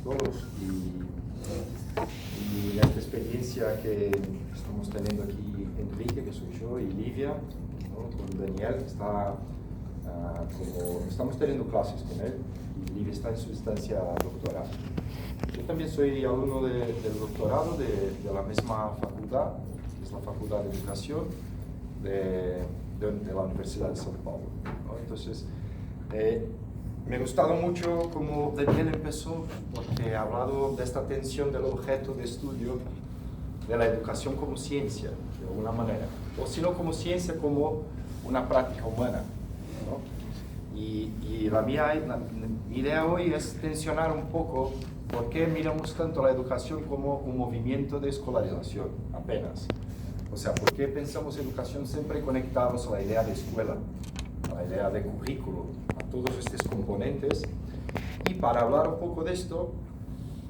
todos y esta experiencia que estamos teniendo aquí, Enrique, que soy yo, y Livia, ¿no? Con Daniel, que está estamos teniendo clases con él, y Livia está en su instancia doctoral. Yo también soy alumno del doctorado de la misma facultad, que es la Facultad de Educación de la Universidad de São Paulo, ¿no? Entonces, me ha gustado mucho cómo Daniel empezó, porque ha hablado de esta tensión del objeto de estudio de la educación como ciencia, de alguna manera, o si no como ciencia, como una práctica humana, ¿no? Y mi idea hoy es tensionar un poco por qué miramos tanto la educación como un movimiento de escolarización, apenas. O sea, por qué pensamos educación siempre conectados a la idea de escuela, a la idea de currículo, a todos estos componentes. Y para hablar un poco de esto,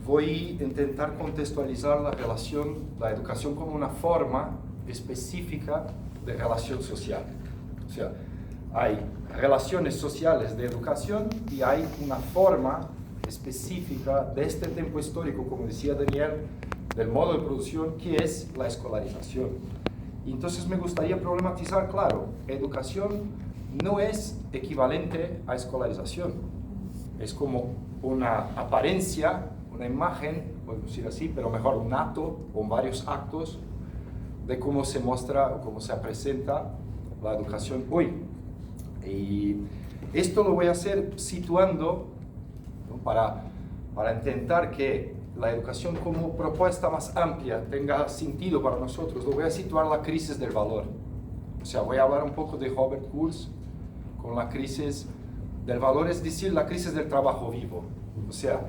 voy a intentar contextualizar la educación como una forma específica de relación social. O sea, hay relaciones sociales de educación y hay una forma específica de este tiempo histórico, como decía Daniel, del modo de producción, que es la escolarización. Y entonces me gustaría problematizar, claro, educación no es equivalente a escolarización. Es como una apariencia, una imagen, podemos decir así, pero mejor un acto o varios actos de cómo se muestra o cómo se presenta la educación hoy. Y esto lo voy a hacer situando, ¿no? para intentar que la educación como propuesta más amplia tenga sentido para nosotros. Lo voy a situar la crisis del valor. O sea, voy a hablar un poco de Robert Kurz con la crisis del valor, es decir, la crisis del trabajo vivo. O sea,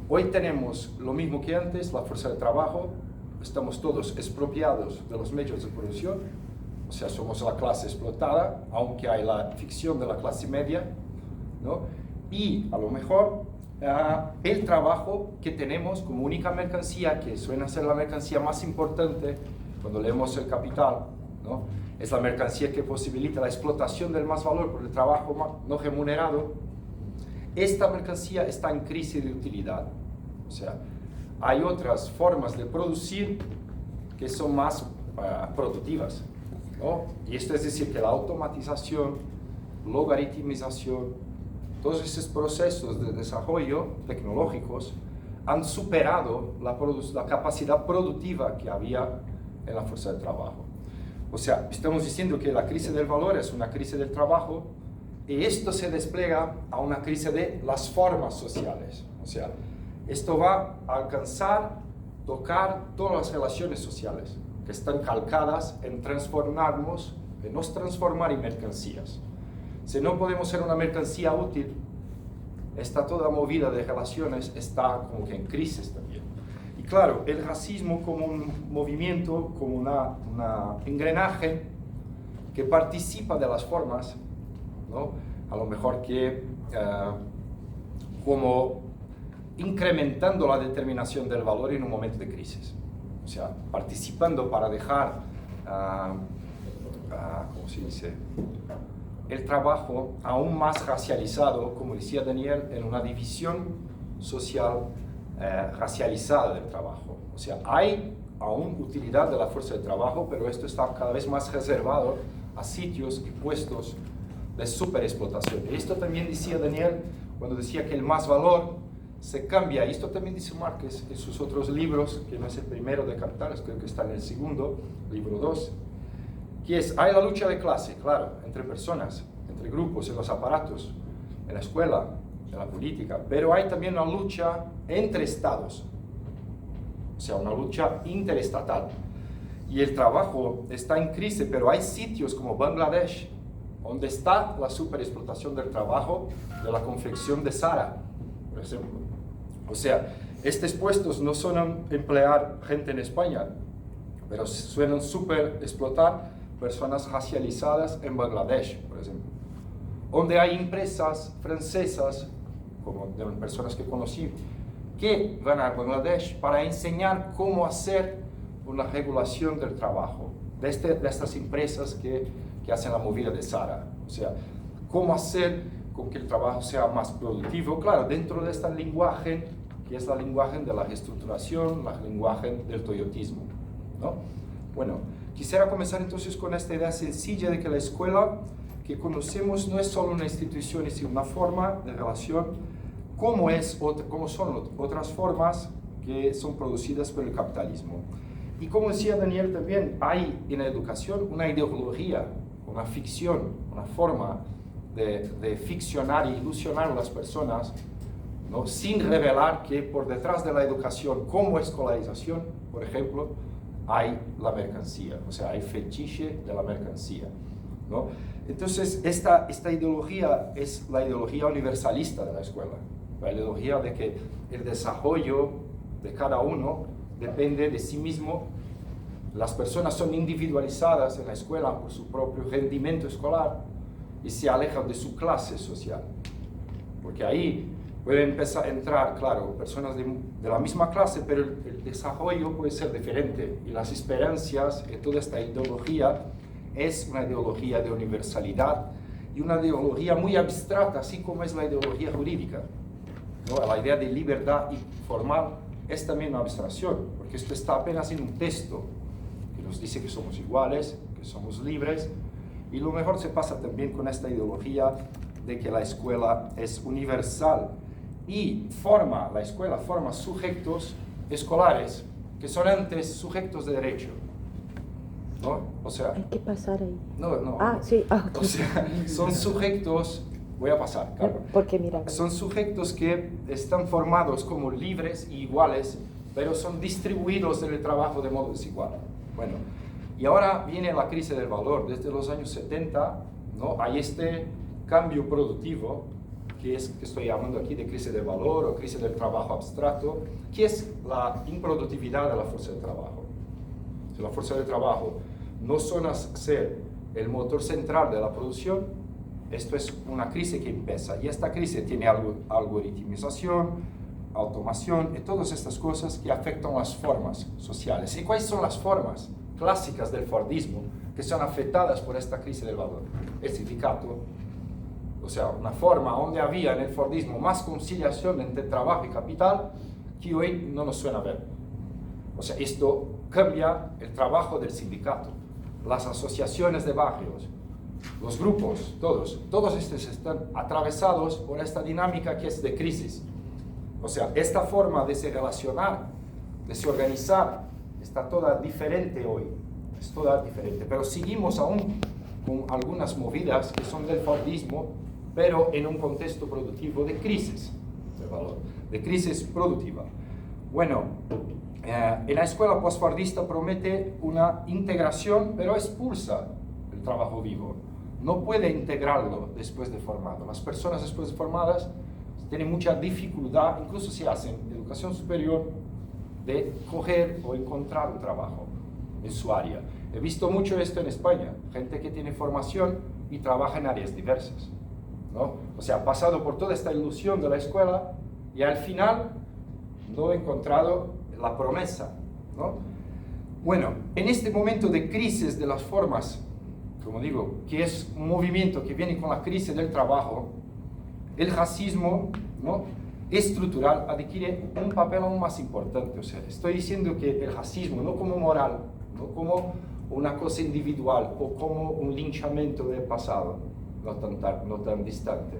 hoy tenemos lo mismo que antes, la fuerza de trabajo, estamos todos expropiados de los medios de producción, o sea, somos la clase explotada, aunque hay la ficción de la clase media, ¿no? Y a lo mejor el trabajo que tenemos como única mercancía, que suele ser la mercancía más importante cuando leemos El Capital, ¿no? Es la mercancía que posibilita la explotación del más valor por el trabajo no remunerado. Esta mercancía está en crisis de utilidad. O sea, hay otras formas de producir que son más productivas, ¿no? Y esto es decir, que la automatización, logaritmización, todos esos procesos de desarrollo tecnológicos han superado la capacidad productiva que había en la fuerza de trabajo. O sea, estamos diciendo que la crisis del valor es una crisis del trabajo, y esto se despliega a una crisis de las formas sociales. O sea, esto va a alcanzar, tocar todas las relaciones sociales que están calcadas en transformarnos, en nos transformar en mercancías. Si no podemos ser una mercancía útil, esta toda movida de relaciones está como que en crisis también. Y claro, el racismo como un movimiento, como un engranaje que participa de las formas, ¿no? A lo mejor que como incrementando la determinación del valor en un momento de crisis. O sea, participando para dejar, ¿cómo se dice?, el trabajo aún más racializado, como decía Daniel, en una división social racializada del trabajo. O sea, hay aún utilidad de la fuerza de trabajo, pero esto está cada vez más reservado a sitios y puestos de superexplotación. Y esto también decía Daniel cuando decía que el más valor se cambia. Y esto también dice Márquez en sus otros libros, que no es el primero de Capitales, creo que está en el segundo, libro 2, que hay la lucha de clase, claro, entre personas, entre grupos, en los aparatos, en la escuela, en la política, pero hay también una lucha entre estados, o sea, una lucha interestatal. Y el trabajo está en crisis, pero hay sitios como Bangladesh, donde está la superexplotación del trabajo de la confección de Zara, por ejemplo. O sea, estos puestos no suelen emplear gente en España, pero suelen superexplotar personas racializadas en Bangladesh, por ejemplo, donde hay empresas francesas, como de personas que conocí, que van a Bangladesh para enseñar cómo hacer una regulación del trabajo, de estas empresas que hacen la movida de Zara. O sea, cómo hacer con que el trabajo sea más productivo, claro, dentro de este lenguaje que es la lenguaje de la reestructuración, la lenguaje del toyotismo, ¿no? Bueno, quisiera comenzar entonces con esta idea sencilla de que la escuela que conocemos no es solo una institución, es una forma de relación, como son otras formas que son producidas por el capitalismo. Y como decía Daniel también, hay en la educación una ideología, una ficción, una forma de ficcionar e ilusionar a las personas, ¿no? Sin revelar que por detrás de la educación como escolarización, por ejemplo, hay la mercancía, o sea, hay fetiche de la mercancía, ¿no? Entonces, esta ideología es la ideología universalista de la escuela, la ideología de que el desarrollo de cada uno depende de sí mismo. Las personas son individualizadas en la escuela por su propio rendimiento escolar y se alejan de su clase social, porque ahí pueden empezar a entrar, claro, personas de la misma clase, pero el desarrollo puede ser diferente y las esperanzas y toda esta ideología es una ideología de universalidad y una ideología muy abstracta, así como es la ideología jurídica, ¿no? La idea de libertad formal es también una abstracción, porque esto está apenas en un texto que nos dice que somos iguales, que somos libres, y lo mejor se pasa también con esta ideología de que la escuela es universal y la escuela forma sujetos escolares que son antes sujetos de derecho, ¿no? O sea, hay que pasar ahí. No. Sí. Okay. O sea, son sujetos, voy a pasar, claro. Porque mira, son sujetos que están formados como libres y iguales, pero son distribuidos en el trabajo de modo desigual. Bueno, y ahora viene la crisis del valor. Desde los años 70, ¿no? Hay este cambio productivo, que estoy llamando aquí de crisis del valor o crisis del trabajo abstracto, que es la improductividad de la fuerza de trabajo. Si la fuerza de trabajo no suena a ser el motor central de la producción, esto es una crisis que empieza. Y esta crisis tiene algoritmización, automación y todas estas cosas que afectan las formas sociales. ¿Y cuáles son las formas clásicas del Fordismo que son afectadas por esta crisis del valor? El sindicato, o sea, una forma donde había en el Fordismo más conciliación entre trabajo y capital que hoy no nos suena a ver. O sea, esto cambia el trabajo del sindicato, las asociaciones de barrios, los grupos, todos estos están atravesados por esta dinámica que es de crisis. O sea, esta forma de se relacionar, de se organizar, está toda diferente hoy, es toda diferente, pero seguimos aún con algunas movidas que son del Fordismo, pero en un contexto productivo de crisis de valor, de crisis productiva. Bueno, en la escuela postfordista promete una integración, pero expulsa el trabajo vivo. No puede integrarlo después de formado. Las personas después de formadas tienen mucha dificultad, incluso si hacen educación superior, de coger o encontrar un trabajo en su área. He visto mucho esto en España, gente que tiene formación y trabaja en áreas diversas, ¿no? O sea, ha pasado por toda esta ilusión de la escuela y al final no he encontrado la promesa, ¿no? Bueno, en este momento de crisis de las formas, como digo, que es un movimiento que viene con la crisis del trabajo, el racismo, ¿no?, estructural adquiere un papel aún más importante. O sea, estoy diciendo que el racismo, no como moral, no como una cosa individual o como un linchamiento del pasado, no tan distante.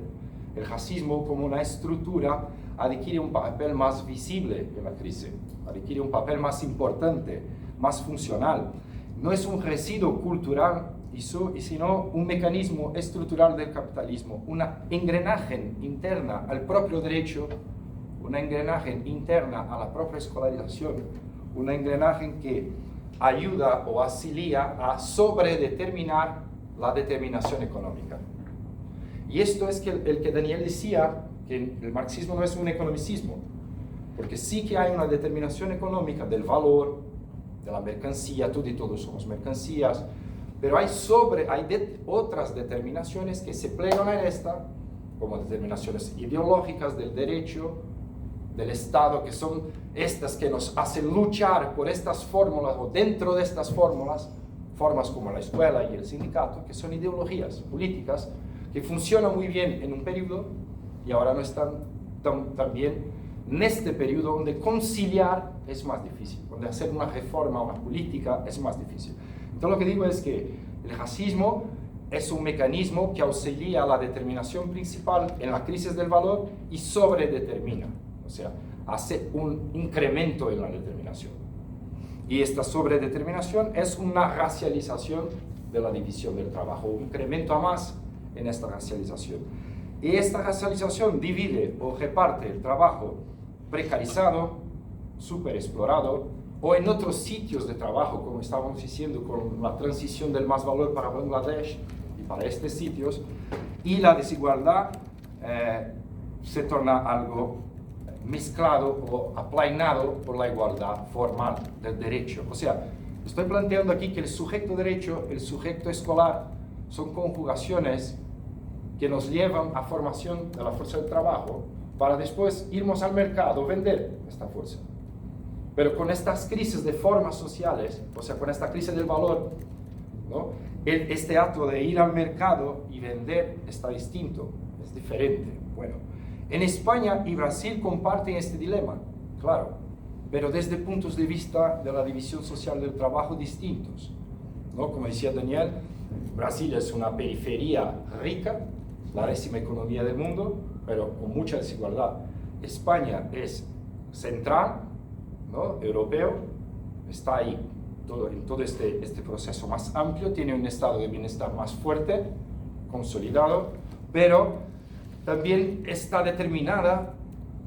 El racismo como una estructura adquiere un papel más visible en la crisis, adquiere un papel más importante, más funcional. No es un residuo cultural, sino un mecanismo estructural del capitalismo, una engranaje interna al propio derecho, una engranaje interna a la propia escolarización, una engranaje que ayuda o auxilia a sobredeterminar la determinación económica. Y esto es el que Daniel decía, que el marxismo no es un economicismo, porque sí que hay una determinación económica del valor, de la mercancía, todos somos mercancías, pero hay otras determinaciones que se plegan en esta, como determinaciones ideológicas del derecho, del Estado, que son estas que nos hacen luchar por estas fórmulas, o dentro de estas fórmulas, formas como la escuela y el sindicato, que son ideologías políticas, que funcionan muy bien en un periodo y ahora no están tan bien en este periodo donde conciliar es más difícil, donde hacer una reforma, una política es más difícil. Entonces lo que digo es que el racismo es un mecanismo que auxilia a la determinación principal en la crisis del valor y sobredetermina, o sea, hace un incremento en la determinación. Y esta sobredeterminación es una racialización de la división del trabajo, un incremento a más en esta racialización. Y esta racialización divide o reparte el trabajo precarizado, superexplorado, o en otros sitios de trabajo, como estábamos diciendo con la transición del más valor para Bangladesh y para estos sitios, y la desigualdad se torna algo mezclado o aplainado por la igualdad formal del derecho. O sea, estoy planteando aquí que el sujeto derecho, el sujeto escolar, son conjugaciones que nos llevan a formación de la fuerza del trabajo para después irnos al mercado, vender esta fuerza. Pero con estas crisis de formas sociales, o sea, con esta crisis del valor, ¿no? Este acto de ir al mercado y vender está distinto, es diferente. Bueno, en España y Brasil comparten este dilema, claro, pero desde puntos de vista de la división social del trabajo distintos, ¿no? Como decía Daniel, Brasil es una periferia rica, la 10ª economía del mundo, pero con mucha desigualdad. España es central, ¿no? Europeo, está ahí en todo este proceso más amplio, tiene un estado de bienestar más fuerte, consolidado, pero también está determinada,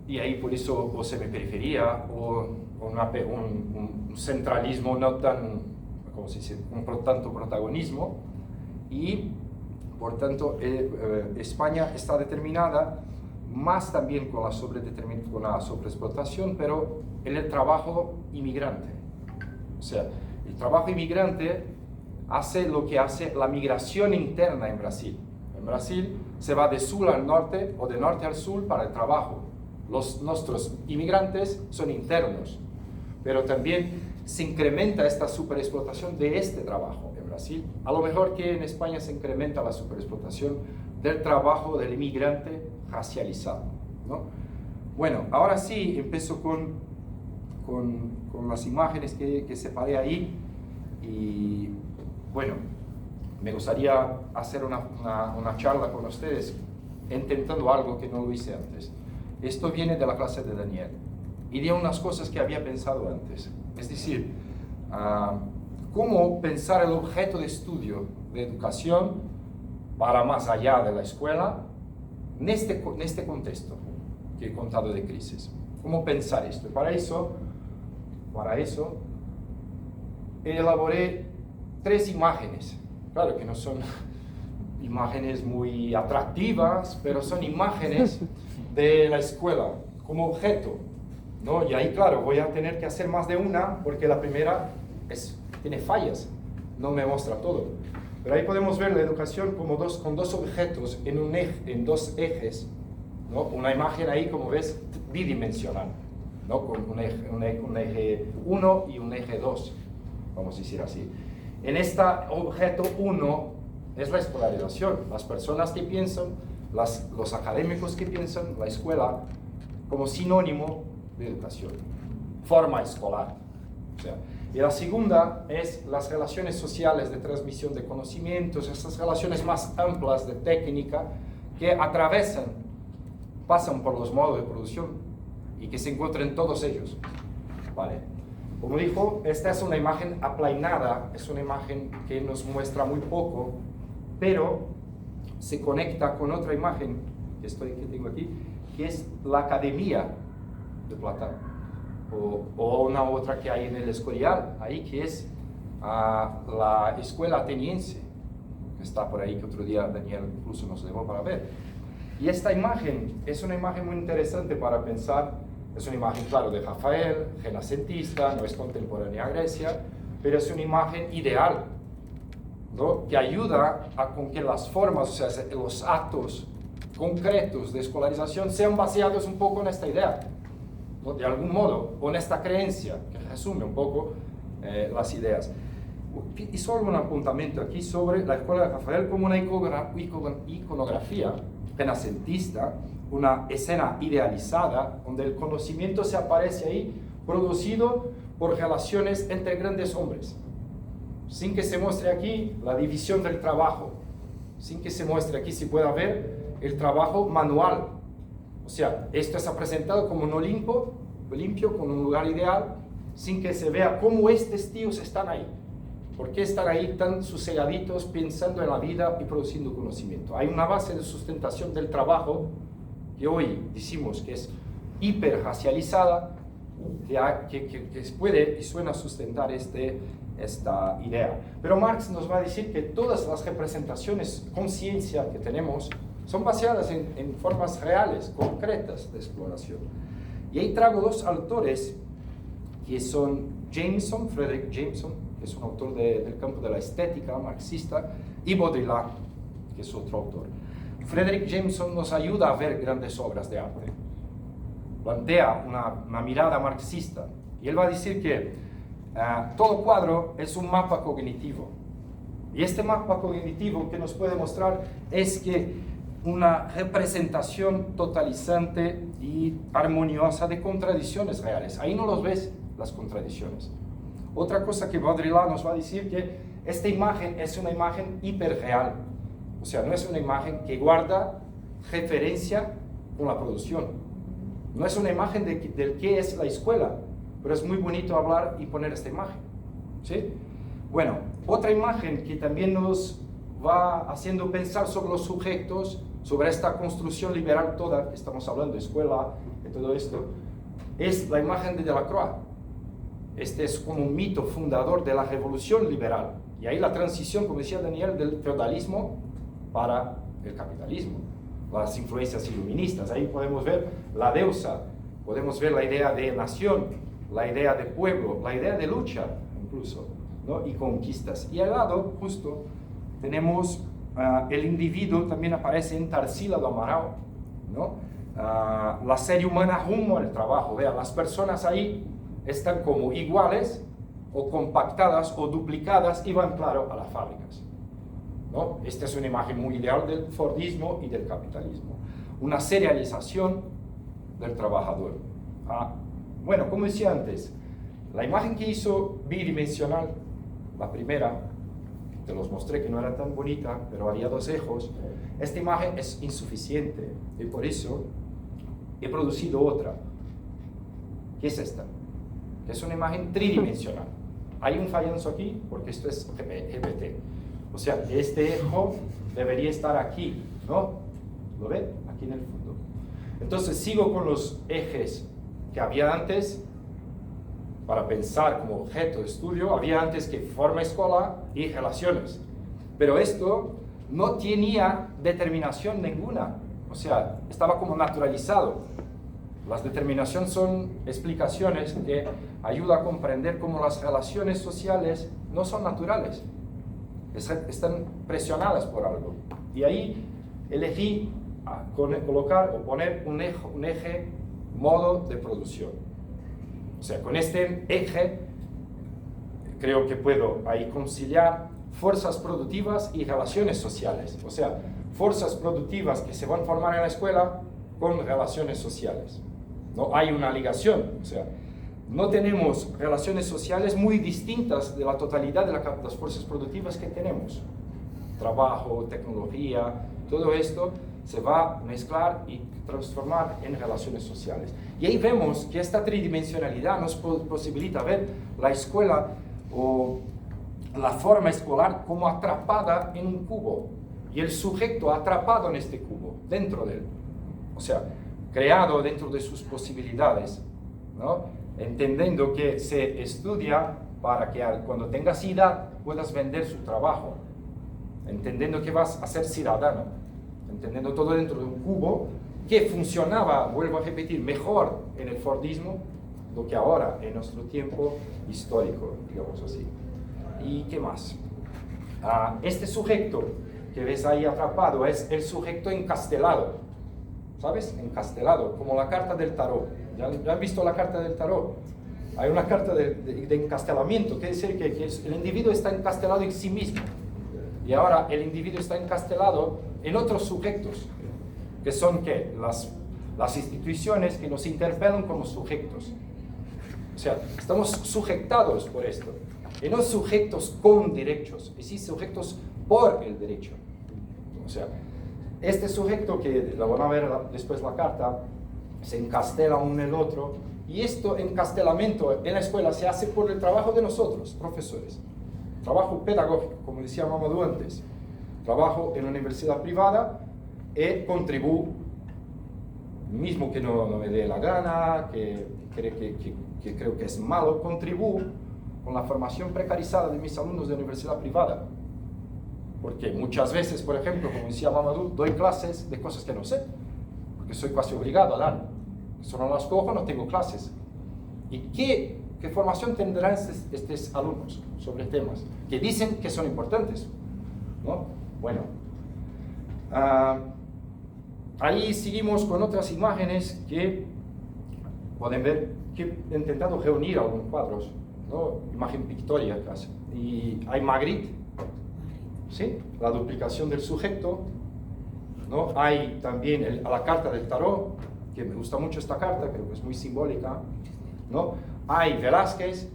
y ahí por eso o semiperiferia o un centralismo no tan, ¿cómo se dice?, con tanto protagonismo, y por tanto España está determinada más también con la sobreexplotación, pero en el trabajo inmigrante. O sea, el trabajo inmigrante hace lo que hace la migración interna en Brasil. En Brasil se va de sur al norte o de norte al sur para el trabajo. Nuestros inmigrantes son internos, pero también se incrementa esta superexplotación de este trabajo en Brasil. A lo mejor que en España se incrementa la superexplotación del trabajo del inmigrante racializado, ¿no? Bueno, ahora sí empiezo con las imágenes que separé ahí, y bueno, me gustaría hacer una charla con ustedes intentando algo que no lo hice antes. Esto viene de la clase de Daniel y de unas cosas que había pensado antes, es decir, cómo pensar el objeto de estudio de educación para más allá de la escuela en este contexto que he contado de crisis. ¿Cómo pensar esto? Y para eso elaboré 3 imágenes. Claro que no son imágenes muy atractivas, pero son imágenes de la escuela como objeto, ¿no? Y ahí, claro, voy a tener que hacer más de una porque la primera tiene fallas, no me muestra todo. Pero ahí podemos ver la educación como con dos objetos en 2 ejes, ¿no? Una imagen ahí, como ves, bidimensional, ¿no? Con un eje 1 y un eje 2, vamos a decir así. En este objeto 1 es la escolarización, las personas que piensan, los académicos que piensan la escuela como sinónimo de educación, forma escolar. O sea, y la segunda es las relaciones sociales de transmisión de conocimientos, estas relaciones más amplias de técnica que pasan por los modos de producción y que se encuentran en todos ellos, ¿vale? Como dijo, esta es una imagen aplainada, es una imagen que nos muestra muy poco, pero se conecta con otra imagen que tengo aquí, que es la Academia de Platón. O una otra que hay en el Escorial, ahí, que es la escuela ateniense, que está por ahí, que otro día Daniel incluso nos llevó para ver. Y esta imagen es una imagen muy interesante para pensar. Es una imagen, claro, de Rafael, renacentista, no es contemporánea a Grecia, pero es una imagen ideal, ¿no? Que ayuda con que las formas, o sea, los actos concretos de escolarización sean baseados un poco en esta idea, ¿no? De algún modo, o en esta creencia, que resume un poco las ideas. Y solo un apuntamiento aquí sobre la escuela de Rafael como una iconografía renacentista una escena idealizada donde el conocimiento se aparece ahí, producido por relaciones entre grandes hombres, sin que se muestre aquí la división del trabajo, sin que se muestre aquí, si pueda ver, el trabajo manual. O sea, esto está presentado como un Olimpo, limpio, con un lugar ideal, sin que se vea cómo estos tíos están ahí. ¿Por qué están ahí tan sosegaditos pensando en la vida y produciendo conocimiento? Hay una base de sustentación del trabajo que hoy decimos que es hiperracializada, que puede y suena sustentar esta idea. Pero Marx nos va a decir que todas las representaciones conciencia que tenemos son basadas en formas reales, concretas de exploración. Y ahí traigo dos autores que son Jameson, Frederick Jameson, que es un autor del campo de la estética marxista, y Baudrillard, que es otro autor. Frederick Jameson nos ayuda a ver grandes obras de arte. Plantea una mirada marxista. Y él va a decir que todo cuadro es un mapa cognitivo. Y este mapa cognitivo que nos puede mostrar es que una representación totalizante y armoniosa de contradicciones reales. Ahí no los ves, las contradicciones. Otra cosa que Baudrillard nos va a decir que esta imagen es una imagen hiperreal. O sea, no es una imagen que guarda referencia con la producción. No es una imagen del qué es la escuela, pero es muy bonito hablar y poner esta imagen. ¿Sí? Bueno, otra imagen que también nos va haciendo pensar sobre los sujetos, sobre esta construcción liberal toda, que estamos hablando, escuela, de todo esto, es la imagen de Delacroix. Este es como un mito fundador de la revolución liberal. Y ahí la transición, como decía Daniel, del feudalismo para el capitalismo. Las influencias iluministas. Ahí podemos ver la deusa, podemos ver la idea de nación, la idea de pueblo, la idea de lucha incluso, ¿no? Y conquistas. Y al lado, justo, tenemos el individuo, también aparece en Tarsila do Amaral, ¿no? La serie humana rumbo al trabajo. Vean, las personas ahí están como iguales o compactadas o duplicadas y van, claro, a las fábricas, ¿no? Esta es una imagen muy ideal del Fordismo y del capitalismo. Una serialización del trabajador. Bueno, como decía antes, la imagen que hizo bidimensional, la primera, te los mostré que no era tan bonita, pero había dos ejes. Esta imagen es insuficiente y por eso he producido otra. ¿Qué es esta? Que es una imagen tridimensional. Hay un fallanzo aquí porque esto es GPT. O sea, este eje debería estar aquí, ¿no? ¿Lo ve? Aquí en el fondo. Entonces sigo con los ejes que había antes para pensar como objeto de estudio. Había antes que forma escolar y relaciones. Pero esto no tenía determinación ninguna. O sea, estaba como naturalizado. Las determinaciones son explicaciones que ayudan a comprender cómo las relaciones sociales no son naturales. Están presionadas por algo. Y ahí elegí colocar o poner un eje modo de producción. O sea, con este eje creo que puedo ahí conciliar fuerzas productivas y relaciones sociales. O sea, fuerzas productivas que se van a formar en la escuela con relaciones sociales. No hay una ligación. O sea, no tenemos relaciones sociales muy distintas de la totalidad de las fuerzas productivas que tenemos. Trabajo, tecnología, todo esto se va a mezclar y transformar en relaciones sociales. Y ahí vemos que esta tridimensionalidad nos posibilita ver la escuela o la forma escolar como atrapada en un cubo y el sujeto atrapado en este cubo, dentro de él. O sea, creado dentro de sus posibilidades, ¿no? Entendiendo que se estudia para que cuando tengas edad puedas vender su trabajo, entendiendo que vas a ser ciudadano, entendiendo todo dentro de un cubo que funcionaba, vuelvo a repetir, mejor en el Fordismo do que ahora en nuestro tiempo histórico, digamos así. ¿Y qué más? Este sujeto que ves ahí atrapado es el sujeto encastelado, ¿sabes? Encastelado, como la carta del tarot. ¿Ya han visto la carta del tarot? Hay una carta de encastelamiento, quiere decir que el individuo está encastelado en sí mismo. Y ahora el individuo está encastelado en otros sujetos, que son ¿qué? Las las instituciones que nos interpelan como sujetos. O sea, estamos sujetados por esto. Y no sujetos con derechos, y sí sujetos por el derecho. O sea, este sujeto, que lo van a ver después la carta, se encastela uno en el otro, y esto encastelamiento en la escuela se hace por el trabajo de nosotros, profesores. Trabajo pedagógico, como decía Mamadou antes. Trabajo en una universidad privada y contribuyo, mismo que no me dé la gana, que creo que es malo, contribuyo con la formación precarizada de mis alumnos de universidad privada. Porque muchas veces, por ejemplo, como decía Mamadou, doy clases de cosas que no sé, porque soy casi obligado a dar. Si no las cojo, no tengo clases. ¿Y qué formación tendrán estos alumnos sobre temas que dicen que son importantes? ¿No? Bueno, ahí seguimos con otras imágenes que pueden ver, que he intentado reunir algunos cuadros, ¿no? Imagen pictórica casi. Y hay Magritte, ¿sí? La duplicación del sujeto, ¿no? Hay también la carta del tarot, que me gusta mucho esta carta, creo que es muy simbólica, ¿no? Hay Velázquez,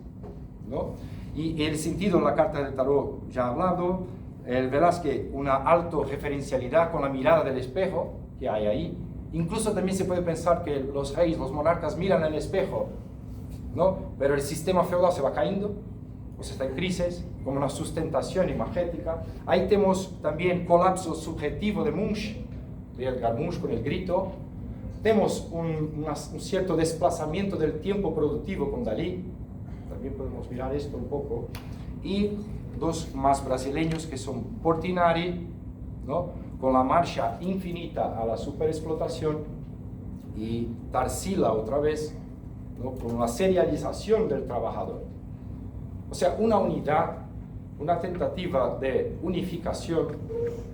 ¿no? Y el sentido en la carta del tarot ya he hablado. El Velázquez, una autorreferencialidad con la mirada del espejo que hay ahí. Incluso también se puede pensar que los reyes, los monarcas miran en el espejo, ¿no? Pero el sistema feudal se va cayendo, pues está en crisis, como una sustentación imagética. Ahí tenemos también colapso subjetivo de Munch, de Edgar Munch con el grito. Tenemos un cierto desplazamiento del tiempo productivo con Dalí, también podemos mirar esto un poco. Y dos más brasileños que son Portinari, ¿no? Con la marcha infinita a la superexplotación, y Tarsila otra vez, ¿no? Con la serialización del trabajador. O sea, una unidad, una tentativa de unificación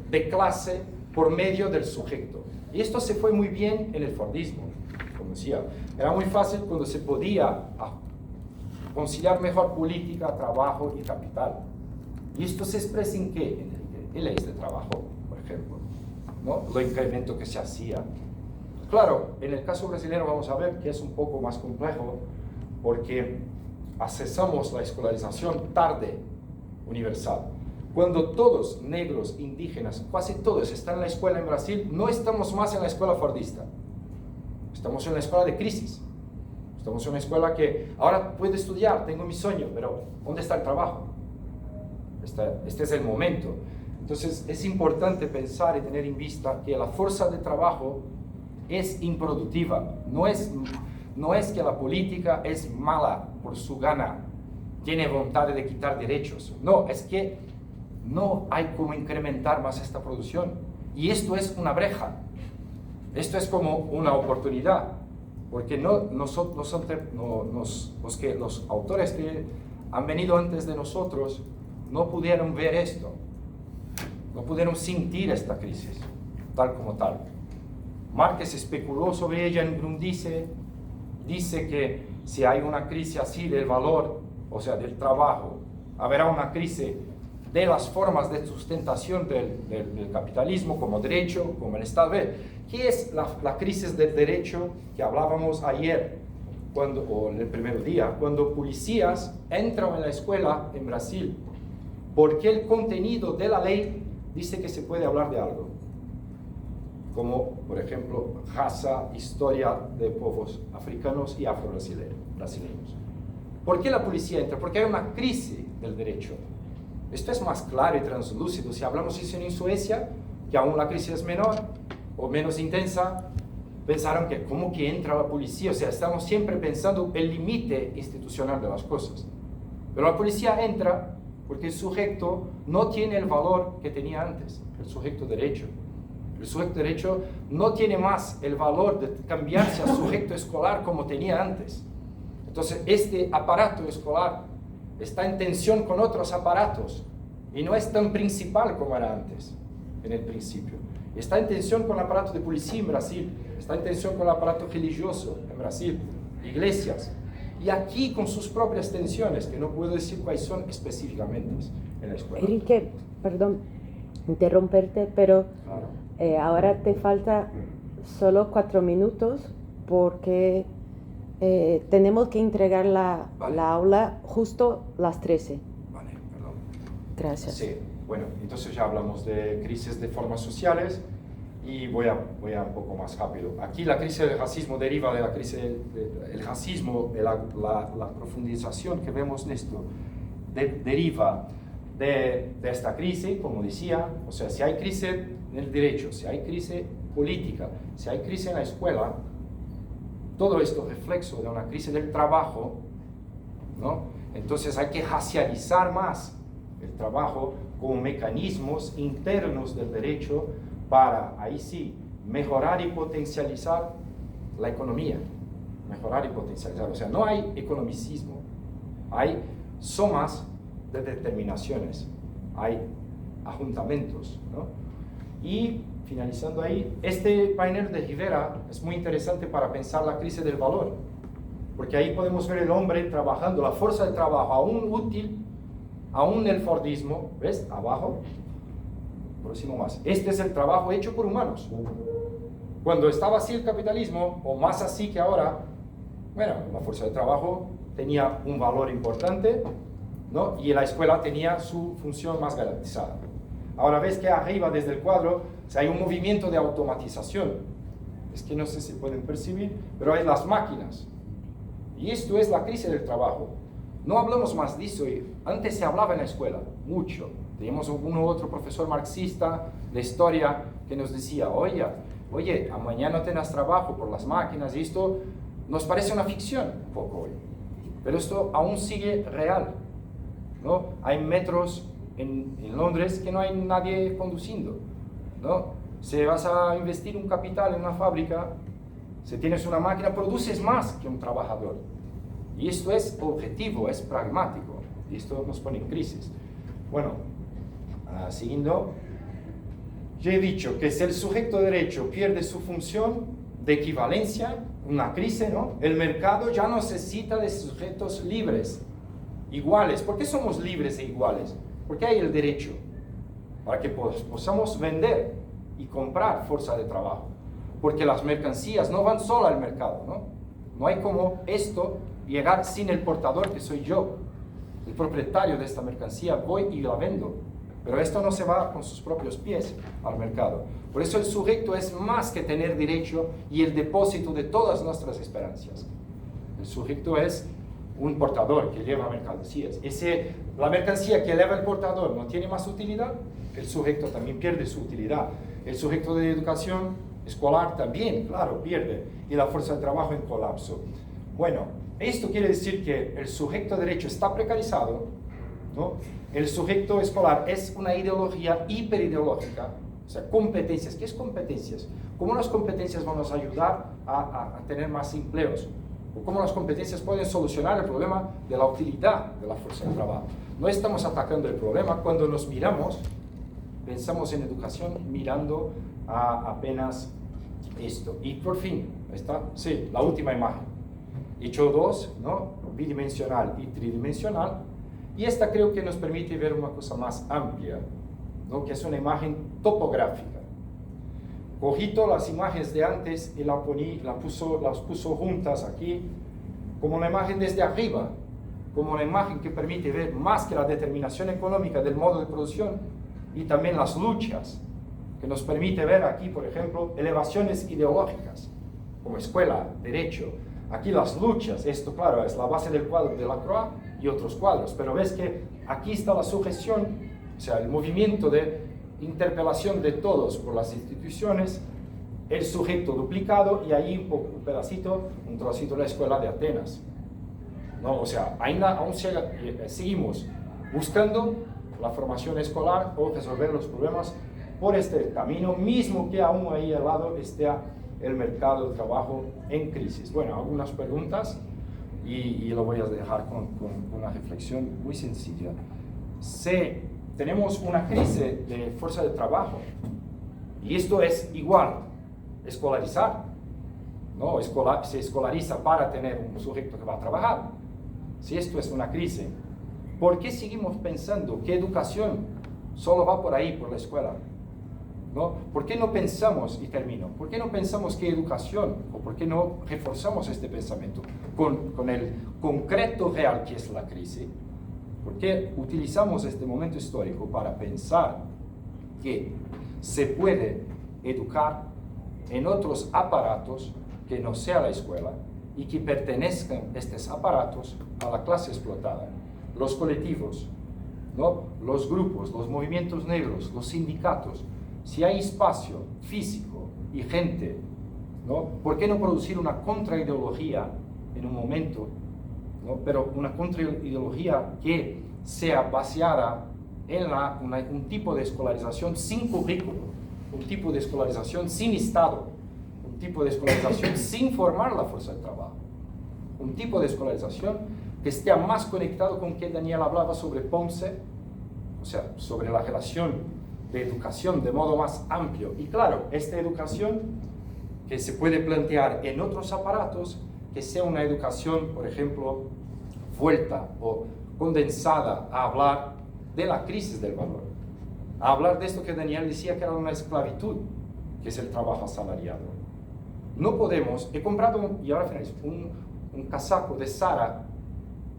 de clase por medio del sujeto. Y esto se fue muy bien en el Fordismo, como decía. Era muy fácil cuando se podía conciliar mejor política, trabajo y capital. ¿Y esto se expresa en qué? En leyes de trabajo, por ejemplo, ¿no? Lo incremento que se hacía. Claro, en el caso brasileño vamos a ver que es un poco más complejo, porque accesamos la escolarización tarde universal. Cuando todos, negros, indígenas, casi todos están en la escuela en Brasil, no estamos más en la escuela fordista. Estamos en la escuela de crisis. Estamos en una escuela que ahora puedo estudiar, tengo mi sueño, pero ¿dónde está el trabajo? Este es el momento. Entonces es importante pensar y tener en vista que la fuerza de trabajo es improductiva. No es que la política es mala por su gana, tiene voluntad de quitar derechos. No, es que no hay como incrementar más esta producción. Y esto es una brecha. Esto es como una oportunidad. Porque los autores que han venido antes de nosotros no pudieron ver esto. No pudieron sentir esta crisis, tal como tal. Márquez especuló sobre ella en Grundice. Dice que si hay una crisis así del valor, o sea, del trabajo, habrá una crisis de las formas de sustentación del capitalismo, como derecho, como el Estado. ¿Qué es la crisis del derecho que hablábamos ayer, o en el primer día? Cuando policías entran en la escuela en Brasil, porque el contenido de la ley dice que se puede hablar de algo, como por ejemplo raza, historia de pueblos africanos y afro-brasileños. ¿Por qué la policía entra? Porque hay una crisis del derecho. Esto es más claro y translúcido. Si hablamos eso en Suecia, que aún la crisis es menor o menos intensa, pensaron que ¿cómo que entra la policía? O sea, estamos siempre pensando el límite institucional de las cosas. Pero la policía entra porque el sujeto no tiene el valor que tenía antes, el sujeto derecho. El sujeto derecho no tiene más el valor de cambiarse a sujeto escolar como tenía antes. Entonces, este aparato escolar está en tensión con otros aparatos y no es tan principal como era antes, en el principio. Está en tensión con el aparato de policía en Brasil, está en tensión con el aparato religioso en Brasil, iglesias. Y aquí con sus propias tensiones, que no puedo decir cuáles son específicamente en la escuela. Enrique, perdón interrumperte, pero claro. Ahora te falta solo 4 minutos porque tenemos que entregar la aula justo las 13. Vale, perdón. Gracias. Sí, bueno, entonces ya hablamos de crisis de formas sociales y voy a un poco más rápido. Aquí la crisis del racismo deriva de la crisis del racismo, de la profundización que vemos en esto, deriva de esta crisis, como decía, o sea, si hay crisis en el derecho, si hay crisis política, si hay crisis en la escuela, todo esto es reflejo de una crisis del trabajo, ¿no? Entonces hay que racializar más el trabajo como mecanismos internos del derecho para, ahí sí, mejorar y potencializar la economía, mejorar y potencializar, o sea, no hay economicismo, hay sumas de determinaciones, hay ajuntamientos, ¿no? Y finalizando ahí, este panel de Rivera es muy interesante para pensar la crisis del valor, porque ahí podemos ver el hombre trabajando, la fuerza de trabajo aún útil, aún el Fordismo, ¿ves? Abajo, próximo más. Este es el trabajo hecho por humanos. Cuando estaba así el capitalismo, o más así que ahora, bueno, la fuerza de trabajo tenía un valor importante, ¿no? Y la escuela tenía su función más garantizada. Ahora ves que arriba, desde el cuadro, hay un movimiento de automatización. Es que no sé si pueden percibir, pero hay las máquinas. Y esto es la crisis del trabajo. No hablamos más de eso. Antes se hablaba en la escuela, mucho. Teníamos uno u otro profesor marxista de historia que nos decía, oye, mañana no tengas trabajo por las máquinas, y esto nos parece una ficción un poco hoy. Pero esto aún sigue real, ¿no? Hay metros en Londres que no hay nadie conduciendo, ¿no? Si vas a investir un capital en una fábrica, si tienes una máquina, produces más que un trabajador. Y esto es objetivo, es pragmático. Y esto nos pone en crisis. Bueno, siguiendo, ya he dicho que si el sujeto de derecho pierde su función de equivalencia, una crisis, ¿no? El mercado ya no necesita de sujetos libres, iguales. ¿Por qué somos libres e iguales? Porque hay el derecho, para que podamos vender y comprar fuerza de trabajo. Porque las mercancías no van solo al mercado, ¿no? No hay como esto llegar sin el portador, que soy yo, el propietario de esta mercancía, voy y la vendo. Pero esto no se va con sus propios pies al mercado. Por eso el sujeto es más que tener derecho y el depósito de todas nuestras esperanzas. El sujeto es un portador que lleva mercancías. La mercancía que lleva el portador no tiene más utilidad, el sujeto también pierde su utilidad. El sujeto de educación escolar también, claro, pierde. Y la fuerza de trabajo en colapso. Bueno, esto quiere decir que el sujeto de derecho está precarizado, ¿no? El sujeto escolar es una ideología hiperideológica, o sea, competencias. ¿Qué es competencias? ¿Cómo las competencias van a ayudar a tener más empleos? ¿O cómo las competencias pueden solucionar el problema de la utilidad de la fuerza de trabajo? No estamos atacando el problema cuando nos miramos, pensamos en educación mirando a apenas esto. Y por fin, ¿está? Sí, la última imagen. He hecho dos, ¿no? Bidimensional y tridimensional. Y esta creo que nos permite ver una cosa más amplia, ¿no? Que es una imagen topográfica. Cogí todas las imágenes de antes y las puso juntas aquí, como una imagen desde arriba, como una imagen que permite ver más que la determinación económica del modo de producción y también las luchas, que nos permite ver aquí, por ejemplo, elevaciones ideológicas, como escuela, derecho. Aquí las luchas, esto claro, es la base del cuadro de Lacroix y otros cuadros, pero ves que aquí está la sujeción, o sea, el movimiento de interpelación de todos por las instituciones, el sujeto duplicado y ahí un pedacito, un trocito de la escuela de Atenas, ¿no? O sea, aún seguimos buscando la formación escolar o resolver los problemas por este camino, mismo que aún ahí al lado esté el mercado de trabajo en crisis. Bueno, algunas preguntas y lo voy a dejar con una reflexión muy sencilla. Si tenemos una crisis de fuerza de trabajo y esto es igual, escolarizar, ¿no? Se escolariza para tener un sujeto que va a trabajar. Si esto es una crisis, ¿por qué seguimos pensando que educación solo va por ahí, por la escuela? ¿no? ¿Por qué no pensamos, y termino, por qué no pensamos que educación, o por qué no reforzamos este pensamiento con el concreto real que es la crisis? ¿Por qué utilizamos este momento histórico para pensar que se puede educar en otros aparatos que no sea la escuela y que pertenezcan estos aparatos a la clase explotada? Los colectivos, ¿no? Los grupos, los movimientos negros, los sindicatos. Si hay espacio físico y gente, ¿no? ¿Por qué no producir una contraideología en un momento, ¿no? Pero una contraideología que sea baseada en un tipo de escolarización sin currículo, un tipo de escolarización sin Estado, un tipo de escolarización sin formar la fuerza de trabajo, un tipo de escolarización que esté más conectado con que Daniel hablaba sobre Ponce, o sea, sobre la relación de educación de modo más amplio. Y claro, esta educación que se puede plantear en otros aparatos, que sea una educación, por ejemplo, vuelta o condensada a hablar de la crisis del valor, a hablar de esto que Daniel decía que era una esclavitud, que es el trabajo asalariado. No podemos, he comprado, y ahora finalizo, un casaco de Zara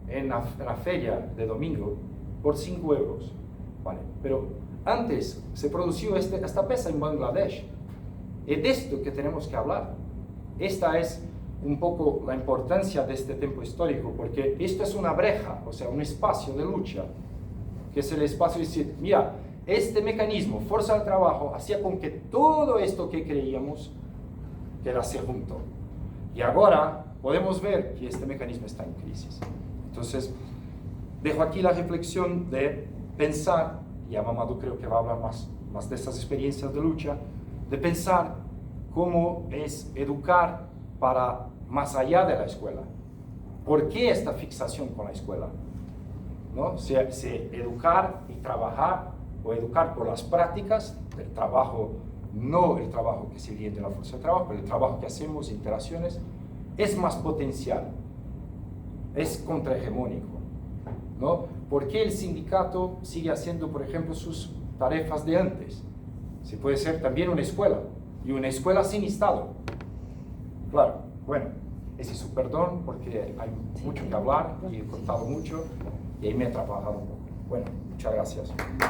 en la feria de domingo por 5 euros, ¿vale? Pero antes se produjo esta pesa en Bangladesh. Es de esto que tenemos que hablar. Esta es un poco la importancia de este tiempo histórico, porque esto es una brecha, o sea, un espacio de lucha, que es el espacio de decir, mira, este mecanismo, fuerza del trabajo, hacía con que todo esto que creíamos quedase junto. Y ahora podemos ver que este mecanismo está en crisis. Entonces, dejo aquí la reflexión de pensar, y a Mamadou creo que va a hablar más de estas experiencias de lucha, de pensar cómo es educar para más allá de la escuela. ¿Por qué esta fixación con la escuela? ¿No? Si educar y trabajar, o educar por las prácticas del trabajo, no el trabajo que se viene de la fuerza de trabajo, pero el trabajo que hacemos, interacciones, es más potencial, es contrahegemónico, ¿no? ¿Por qué el sindicato sigue haciendo, por ejemplo, sus tarefas de antes? Se puede ser también una escuela, y una escuela sin Estado. Claro, bueno, ese es su perdón, porque hay mucho que hablar, y he contado mucho, y ahí me he trabajado un poco. Bueno, muchas gracias.